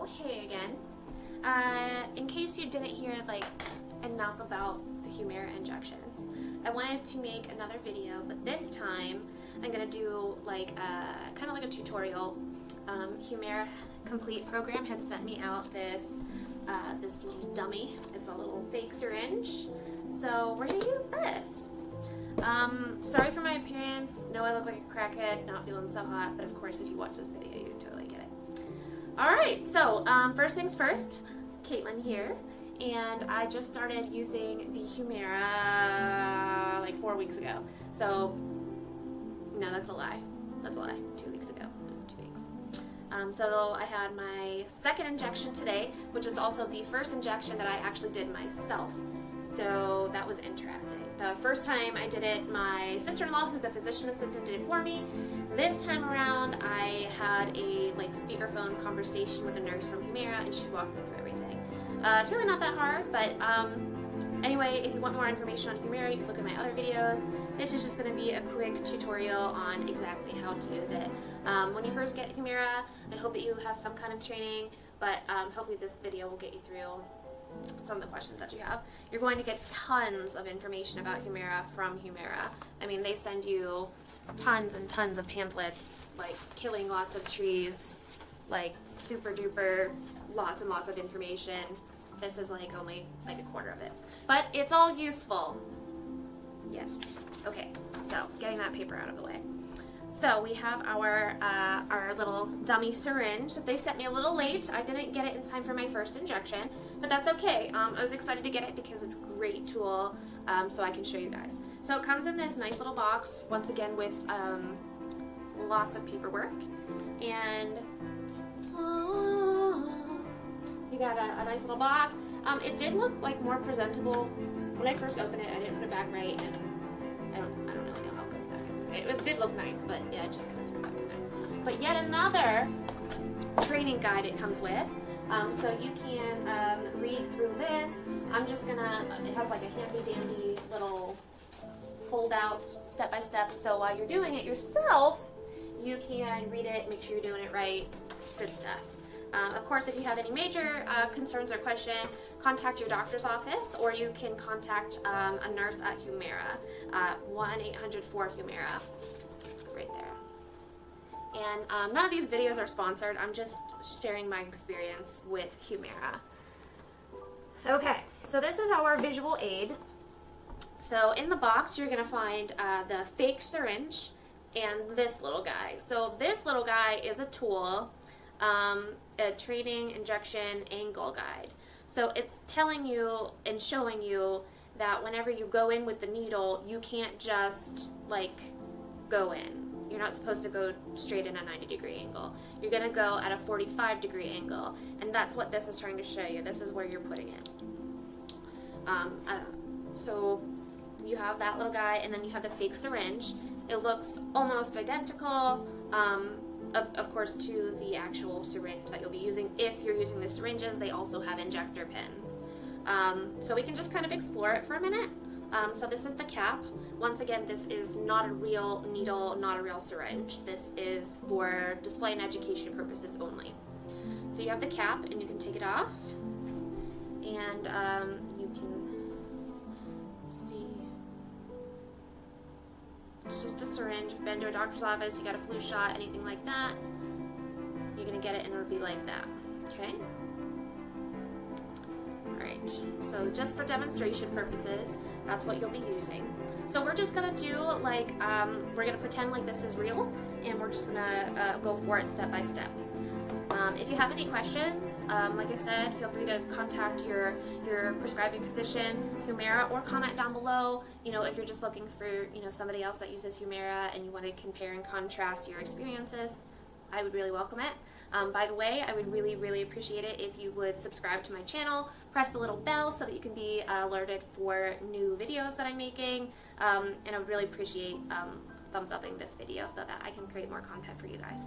So, hey again. In case you didn't hear like enough about the Humira injections, I wanted to make another video, but this time I'm gonna do like kind of like a tutorial. Humira Complete Program had sent me out this this little dummy. It's a little fake syringe, so we're gonna use this. Sorry for my appearance. No, I look like a crackhead, not feeling so hot, but of course if you watch this video you totally get it. Alright, so first things first, Caitlin here, and I just started using the Humira like 4 weeks ago. So, no, that's a lie. That's a lie. 2 weeks ago. It was 2 weeks. So I had my second injection today, which is also the first injection that I actually did myself. So that was interesting. The first time I did it, my sister-in-law, who's the physician assistant, did it for me. This time around, I had a like speakerphone conversation with a nurse from Humira, and she walked me through everything. It's really not that hard, but anyway, if you want more information on Humira, you can look at my other videos. This is just going to be a quick tutorial on exactly how to use it. When you first get Humira, I hope that you have some kind of training, but hopefully this video will get you through some of the questions that you have. You're going to get tons of information about Humira from Humira. I mean, they send you tons and tons of pamphlets, like killing lots of trees, like super duper, lots and lots of information. This is like only like a quarter of it, but it's all useful. Yes. Okay, so getting that paper out of the way. So we have our little dummy syringe. They sent me a little late. I didn't get it in time for my first injection, but that's okay. I was excited to get it because it's a great tool, so I can show you guys. So it comes in this nice little box, once again with lots of paperwork, and you got a nice little box. It did look like more presentable when I first opened it. I didn't put it back right, and I don't really know how it goes back. It did look nice, but yeah, it just kind of threw back in there. But yet another training guide it comes with, so you can read through this. I'm just gonna. It has like a handy-dandy little fold-out step-by-step. So while you're doing it yourself, you can read it, make sure you're doing it right. Good stuff. Of course, if you have any major concerns or question, contact your doctor's office, or you can contact a nurse at Humira, 1-800-4-HUMIRA, right there. And none of these videos are sponsored. I'm just sharing my experience with Humira. Okay, so this is our visual aid. So in the box, you're going to find the fake syringe and this little guy. So this little guy is a tool. A training injection angle guide. So it's telling you and showing you that whenever you go in with the needle, you can't just like go in. You're not supposed to go straight in a 90-degree angle. You're going to go at a 45-degree angle, and that's what this is trying to show you. This is where you're putting it. So you have that little guy, and then you have the fake syringe. It looks almost identical. Of course, to the actual syringe that you'll be using. If you're using the syringes, they also have injector pins. So we can just kind of explore it for a minute. So this is the cap. Once again, this is not a real needle, not a real syringe. This is for display and education purposes only. So you have the cap, and you can take it off, and you can see. It's just a syringe. If you've been to a doctor's office, you got a flu shot, anything like that, you're going to get it and it'll be like that. Okay? Alright, so just for demonstration purposes, that's what you'll be using. So we're just going to do like, we're going to pretend like this is real, and we're just going to go for it step by step. If you have any questions, like I said, feel free to contact your prescribing physician, Humira, or comment down below. You know, if you're just looking for, you know, somebody else that uses Humira and you want to compare and contrast your experiences, I would really welcome it. By the way, I would really appreciate it if you would subscribe to my channel, press the little bell so that you can be alerted for new videos that I'm making, and I would really appreciate thumbs upping this video so that I can create more content for you guys.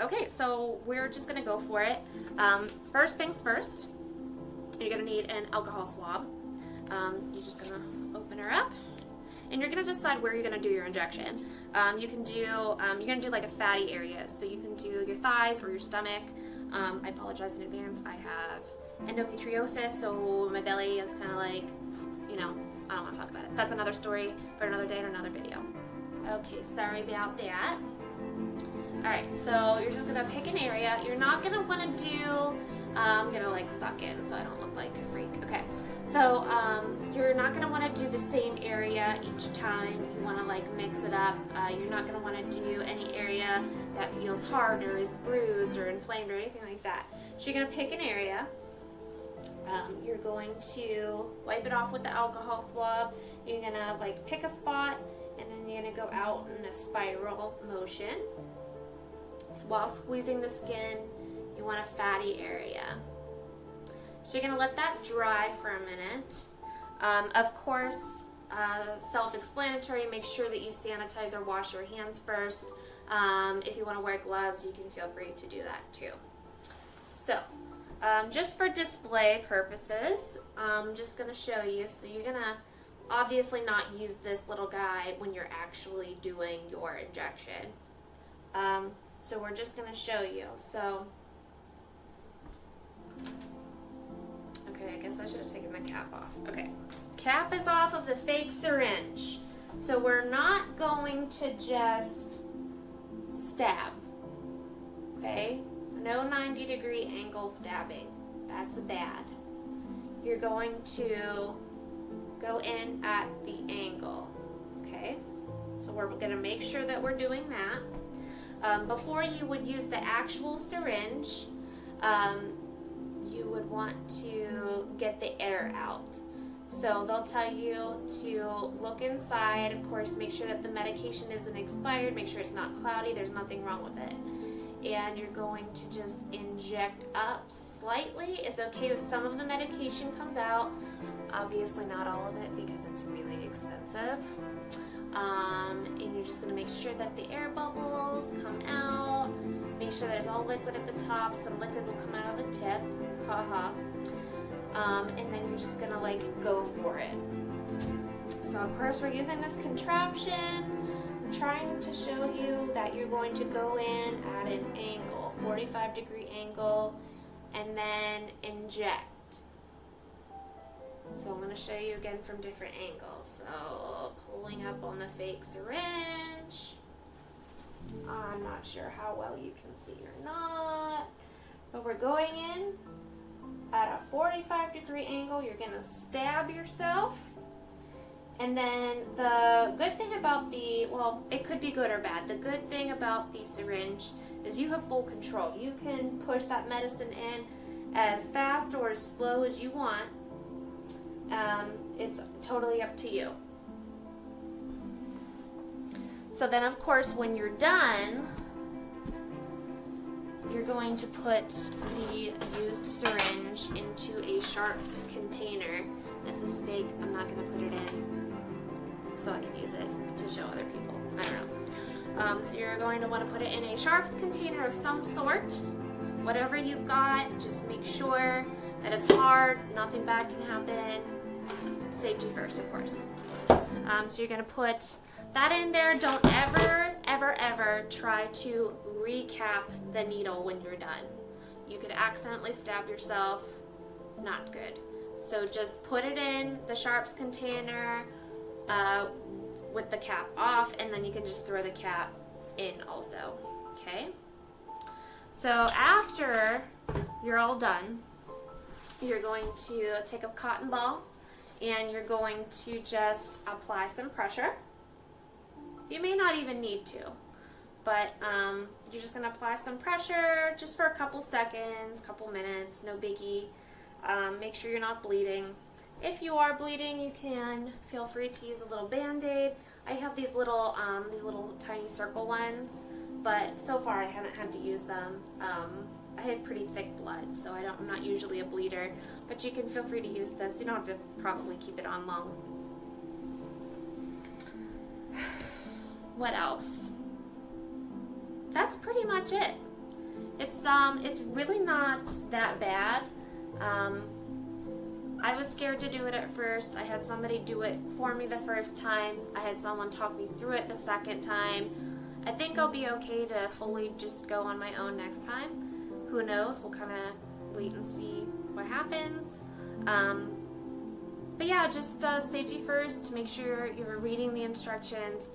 Okay, so we're just gonna go for it. First things first, you're gonna need an alcohol swab. You're just gonna open her up, and you're gonna decide where you're gonna do your injection. You can do, you're gonna do like a fatty area, so you can do your thighs or your stomach. I apologize in advance, I have endometriosis, so my belly is kind of like, you know, I don't want to talk about it. That's another story for another day and another video. Okay, sorry about that. Alright, so you're just going to pick an area. You're not going to want to do, I'm going to like suck in so I don't look like a freak. Okay, so you're not going to want to do the same area each time. You want to like mix it up. You're not going to want to do any area that feels hard or is bruised or inflamed or anything like that. So you're going to pick an area. You're going to wipe it off with the alcohol swab. You're going to like pick a spot, and then you're going to go out in a spiral motion. So while squeezing the skin, you want a fatty area. So you're going to let that dry for a minute. Of course, self-explanatory, make sure that you sanitize or wash your hands first. If you want to wear gloves, you can feel free to do that too. So, just for display purposes, I'm just going to show you. So you're going to obviously not use this little guy when you're actually doing your injection. So we're just going to show you. So, okay, I guess I should have taken the cap off. Okay, cap is off of the fake syringe. So we're not going to just stab, okay? No 90-degree angle stabbing. That's bad. You're going to go in at the angle, okay? So we're going to make sure that we're doing that. Before you would use the actual syringe, you would want to get the air out. So they'll tell you to look inside. Of course, make sure that the medication isn't expired. Make sure it's not cloudy. There's nothing wrong with it. And you're going to just inject up slightly. It's okay if some of the medication comes out. Obviously not all of it because it's really expensive. And you're just going to make sure that the air bubbles come out. Make sure that it's all liquid at the top. Some liquid will come out of the tip. Haha. And then you're just going to like go for it. So of course we're using this contraption. I'm trying to show you that you're going to go in at an angle, 45-degree angle, and then inject. So I'm going to show you again from different angles. So pulling up on the fake syringe. I'm not sure how well you can see or not, but we're going in at a 45-degree angle. You're going to stab yourself. And then the good thing about the, well, it could be good or bad. The good thing about the syringe is you have full control. You can push that medicine in as fast or as slow as you want. It's totally up to you. So then, of course, when you're done, you're going to put the used syringe into a sharps container. This is fake. I'm not going to put it in so I can use it to show other people. I don't know. So you're going to want to put it in a sharps container of some sort. Whatever you've got, just make sure that it's hard. Nothing bad can happen. Safety first, of course. So you're going to put that in there. Don't ever, ever, ever try to recap the needle when you're done. You could accidentally stab yourself. Not good. So just put it in the sharps container with the cap off, and then you can just throw the cap in also. Okay? So after you're all done, you're going to take a cotton ball and you're going to just apply some pressure. You may not even need to, but you're just going to apply some pressure just for a couple seconds, couple minutes, no biggie. Make sure you're not bleeding. If you are bleeding, you can feel free to use a little Band-Aid. I have these little tiny circle ones, but so far I haven't had to use them. I have pretty thick blood, so I'm not usually a bleeder, but you can feel free to use this. You don't have to probably keep it on long. What else? That's pretty much it. It's really not that bad. I was scared to do it at first. I had somebody do it for me the first time. I had someone talk me through it the second time. I think I'll be okay to fully just go on my own next time. Who knows? We'll kind of wait and see what happens. But yeah, just safety first. Make sure you're reading the instructions,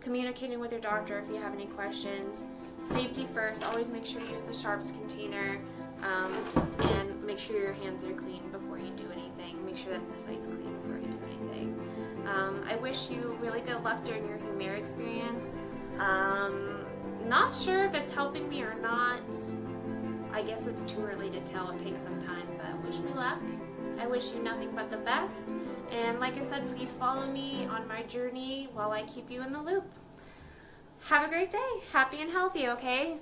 communicating with your doctor if you have any questions. Safety first. Always make sure you use the sharps container, and make sure your hands are clean before you do anything. Make sure that the site's clean before you do anything. I wish you really good luck during your Humira experience. Not sure if it's helping me or not. I guess it's too early to tell. It takes some time, but wish me luck. I wish you nothing but the best. And like I said, please follow me on my journey while I keep you in the loop. Have a great day. Happy and healthy, okay?